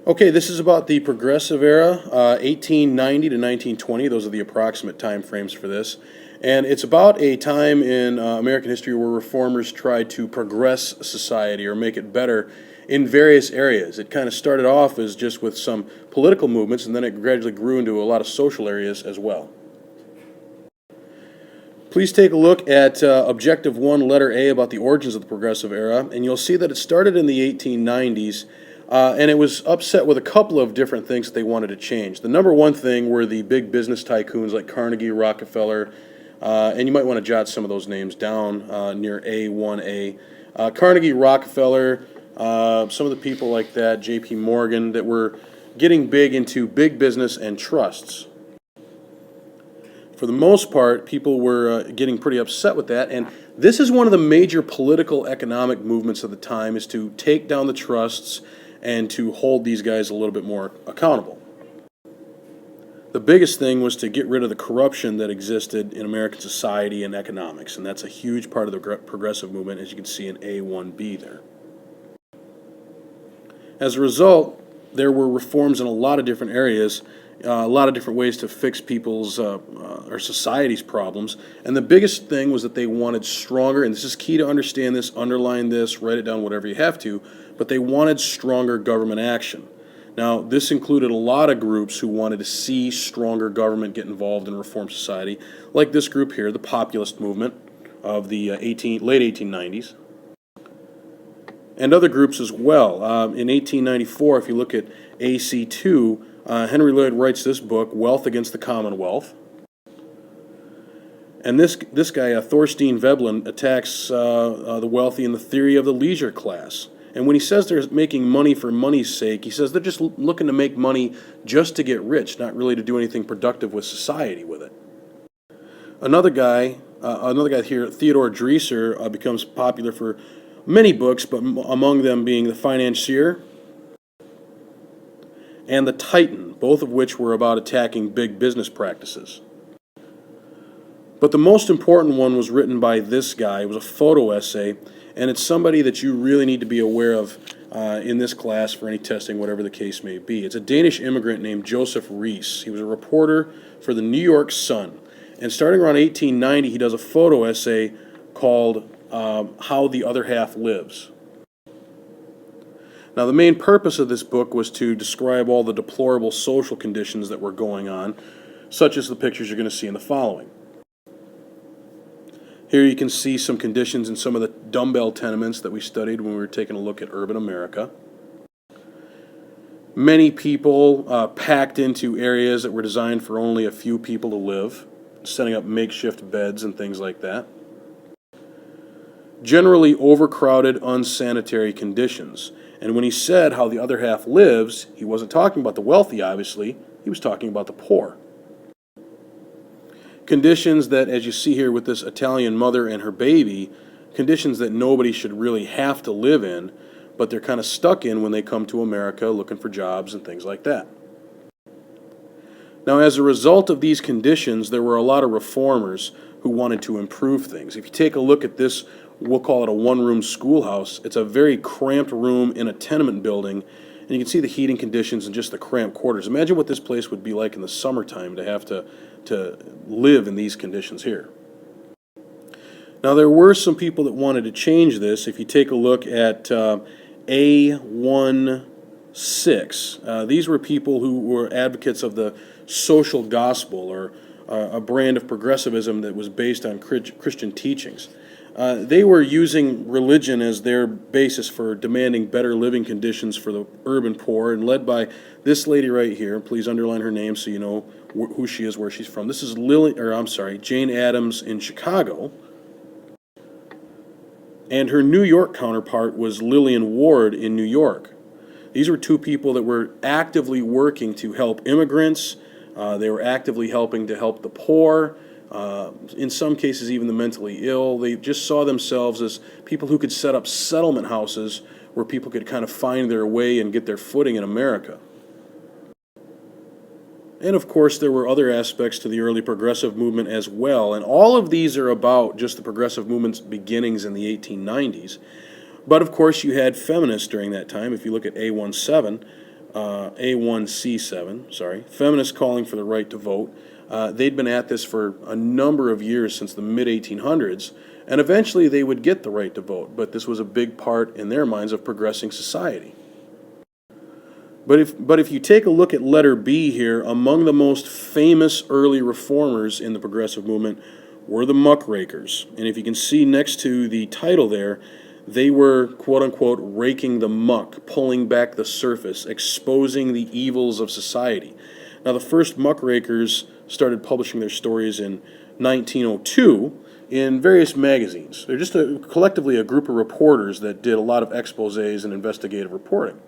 Okay, this is about the Progressive Era, 1890 to 1920. Those are the approximate time frames for this. And it's about a time in American history where reformers tried to progress society or make it better in various areas. It kind of started off as just with some political movements, and then it gradually grew into a lot of social areas as well. Please take a look at Objective 1, Letter A, about the origins of the Progressive Era, and you'll see that it started in the 1890s, and it was upset with a couple of different things that they wanted to change. The number one thing were the big business tycoons like Carnegie, Rockefeller, and you might want to jot some of those names down near A1A. Carnegie, Rockefeller, some of the people like that, J.P. Morgan, that were getting big into big business and trusts. For the most part, people were getting pretty upset with that, and this is one of the major political economic movements of the time, is to take down the trusts and to hold these guys a little bit more accountable. The biggest thing was to get rid of the corruption that existed in American society and economics, and that's a huge part of the progressive movement, as you can see in A1B there. As a result, there were reforms in a lot of different areas, a lot of different ways to fix people's or society's problems. And the biggest thing was that they wanted stronger, and this is key to understand this, underline this, write it down, whatever you have to, but they wanted stronger government action. Now, this included a lot of groups who wanted to see stronger government get involved in reform society, like this group here, the populist movement of the late 1890s. And other groups as well. In 1894, if you look at AC2, Henry Lloyd writes this book, Wealth Against the Commonwealth. And this guy, Thorstein Veblen, attacks the wealthy in the theory of the leisure class. And when he says they're making money for money's sake, he says they're just looking to make money just to get rich, not really to do anything productive with society with it. Another guy here, Theodore Dreiser, becomes popular for many books, but among them being The Financier and The Titan, both of which were about attacking big business practices. But the most important one was written by this guy. It was a photo essay, and it's somebody that you really need to be aware of in this class for any testing, whatever the case may be. It's a Danish immigrant named Joseph Rees. He was a reporter for the New York Sun. And starting around 1890, he does a photo essay called How the Other Half Lives. Now, the main purpose of this book was to describe all the deplorable social conditions that were going on, such as the pictures you're going to see in the following. Here you can see some conditions in some of the dumbbell tenements that we studied when we were taking a look at urban America. Many people packed into areas that were designed for only a few people to live, setting up makeshift beds and things like that. Generally overcrowded, unsanitary conditions. And when he said how the other half lives, he wasn't talking about the wealthy, obviously. He was talking about the poor. Conditions that, as you see here with this Italian mother and her baby, conditions that nobody should really have to live in, but they're kind of stuck in when they come to America looking for jobs and things like that. Now, as a result of these conditions, there were a lot of reformers who wanted to improve things. If you take a look at this, we'll call it a one-room schoolhouse. It's a very cramped room in a tenement building, and you can see the heating conditions and just the cramped quarters. Imagine what this place would be like in the summertime to have to live in these conditions here. Now, there were some people that wanted to change this. If you take a look at A16, these were people who were advocates of the social gospel, or a brand of progressivism that was based on Christian teachings. They were using religion as their basis for demanding better living conditions for the urban poor, and led by this lady right here. Please underline her name so you know who she is, where she's from. This is Jane Addams in Chicago, and her New York counterpart was Lillian Ward in New York. These were two people that were actively working to help immigrants. They were actively helping to help the poor. In some cases even the mentally ill. They just saw themselves as people who could set up settlement houses where people could kind of find their way and get their footing in America. And of course there were other aspects to the early progressive movement as well, and all of these are about just the progressive movement's beginnings in the 1890s. But of course you had feminists during that time. If you look at A17, A1C7, sorry, Feminists Calling for the Right to Vote. They'd been at this for a number of years since the mid-1800s, and eventually they would get the right to vote, but this was a big part in their minds of progressing society. But if you take a look at letter B here, among the most famous early reformers in the progressive movement were the muckrakers. And if you can see next to the title there, they were, quote unquote, raking the muck, pulling back the surface, exposing the evils of society. Now, the first muckrakers started publishing their stories in 1902 in various magazines. They're just collectively a group of reporters that did a lot of exposés and investigative reporting.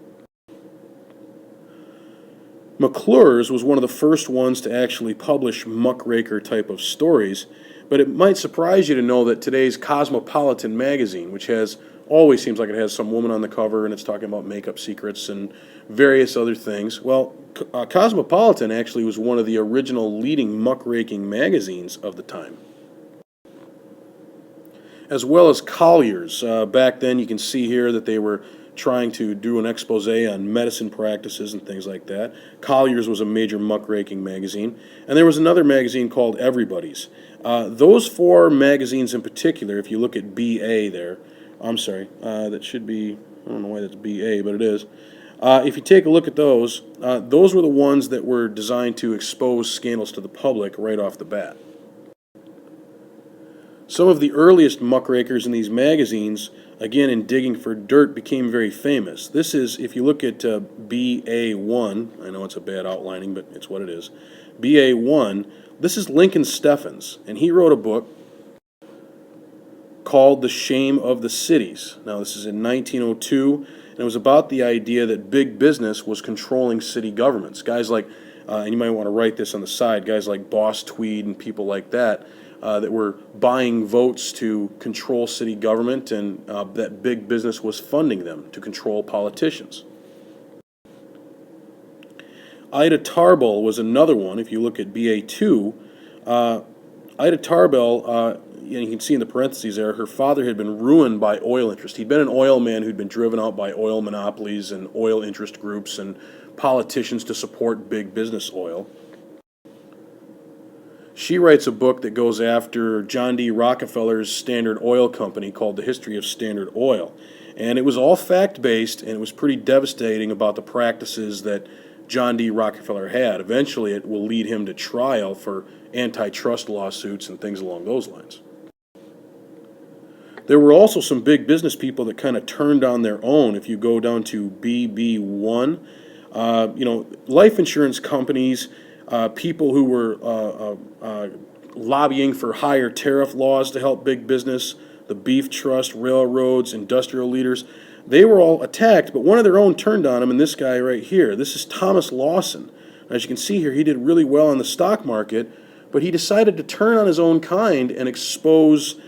McClure's was one of the first ones to actually publish muckraker type of stories, but it might surprise you to know that today's Cosmopolitan magazine, which always seems like it has some woman on the cover and it's talking about makeup secrets and various other things. Well, Cosmopolitan actually was one of the original leading muckraking magazines of the time, as well as Collier's. Back then, you can see here that they were trying to do an expose on medicine practices and things like that. Collier's was a major muckraking magazine. And there was another magazine called Everybody's. Those four magazines in particular, if you look at BA there, I'm sorry, that should be, I don't know why that's BA, but it is. If you take a look at those were the ones that were designed to expose scandals to the public right off the bat. Some of the earliest muckrakers in these magazines, again in digging for dirt, became very famous. This is, if you look at BA1, I know it's a bad outlining, but it's what it is. BA1, this is Lincoln Steffens, and he wrote a book called The Shame of the Cities. Now, this is in 1902, and it was about the idea that big business was controlling city governments. Guys like, and you might want to write this on the side, guys like Boss Tweed and people like that, that were buying votes to control city government, and that big business was funding them to control politicians. Ida Tarbell was another one. If you look at BA2, Ida Tarbell, you can see in the parentheses there, her father had been ruined by oil interest. He'd been an oil man who'd been driven out by oil monopolies and oil interest groups and politicians to support big business oil. She writes a book that goes after John D. Rockefeller's Standard Oil Company called The History of Standard Oil. And it was all fact-based, and it was pretty devastating about the practices that John D. Rockefeller had. Eventually, it will lead him to trial for antitrust lawsuits and things along those lines. There were also some big business people that kind of turned on their own. If you go down to BB1, life insurance companies, people who were lobbying for higher tariff laws to help big business, the beef trust, railroads, industrial leaders, they were all attacked, but one of their own turned on them, and this guy right here. This is Thomas Lawson. As you can see here, he did really well in the stock market, but he decided to turn on his own kind and expose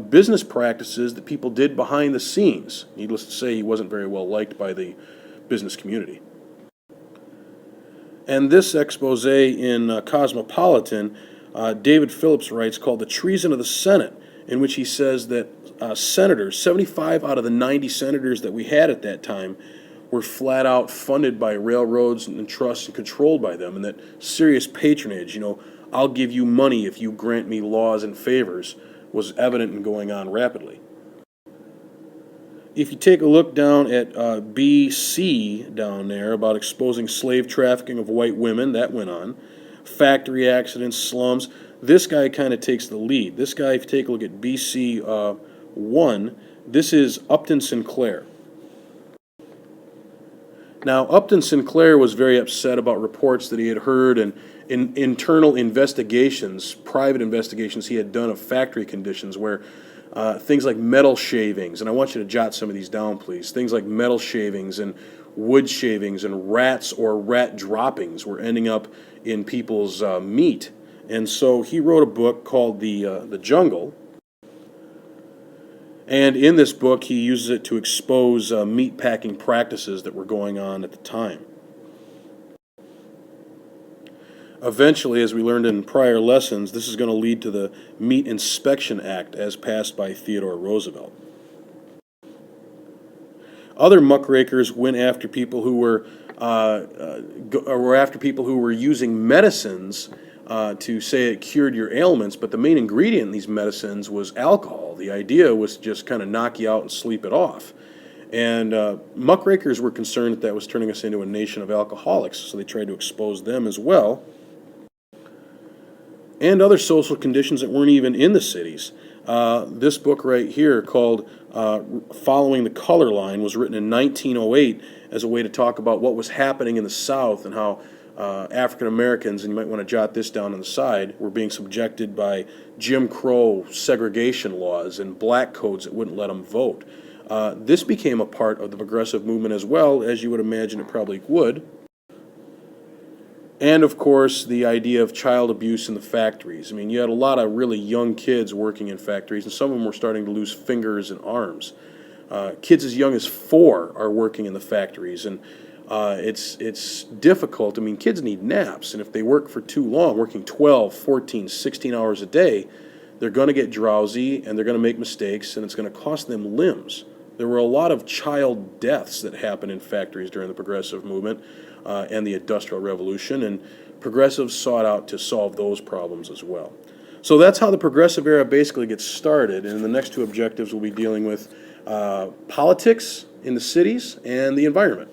business practices that people did behind the scenes. Needless to say, he wasn't very well liked by the business community. And this expose in Cosmopolitan, David Phillips writes, called The Treason of the Senate, in which he says that senators, 75 out of the 90 senators that we had at that time, were flat out funded by railroads and trusts and controlled by them, and that serious patronage, I'll give you money if you grant me laws and favors, was evident and going on rapidly. If you take a look down at BC down there about exposing slave trafficking of white women, that went on. Factory accidents, slums. This guy kind of takes the lead. This guy, if you take a look at BC 1, this is Upton Sinclair. Now, Upton Sinclair was very upset about reports that he had heard and internal investigations, private investigations he had done of factory conditions where things like metal shavings, and I want you to jot some of these down, please. Things like metal shavings and wood shavings and rats or rat droppings were ending up in people's meat. And so he wrote a book called The Jungle. And in this book, he uses it to expose meat packing practices that were going on at the time. Eventually, as we learned in prior lessons, this is going to lead to the Meat Inspection Act as passed by Theodore Roosevelt. Other muckrakers went after people who were after people who were using medicines to say it cured your ailments, but the main ingredient in these medicines was alcohol. The idea was to just kind of knock you out and sleep it off. And muckrakers were concerned that that was turning us into a nation of alcoholics, so they tried to expose them as well. And other social conditions that weren't even in the cities. This book right here, called Following the Color Line, was written in 1908 as a way to talk about what was happening in the South and how African Americans, and you might want to jot this down on the side, were being subjected by Jim Crow segregation laws and black codes that wouldn't let them vote. This became a part of the progressive movement as well, as you would imagine it probably would. And of course, the idea of child abuse in the factories. I mean, you had a lot of really young kids working in factories, and some of them were starting to lose fingers and arms. Kids as young as 4 are working in the factories, and it's difficult. I mean, kids need naps, and if they work for too long, working 12, 14, 16 hours a day, they're going to get drowsy, and they're going to make mistakes, and it's going to cost them limbs. There were a lot of child deaths that happened in factories during the progressive movement and the Industrial Revolution, and progressives sought out to solve those problems as well. So that's how the progressive era basically gets started, and the next 2 objectives we'll be dealing with politics in the cities and the environment.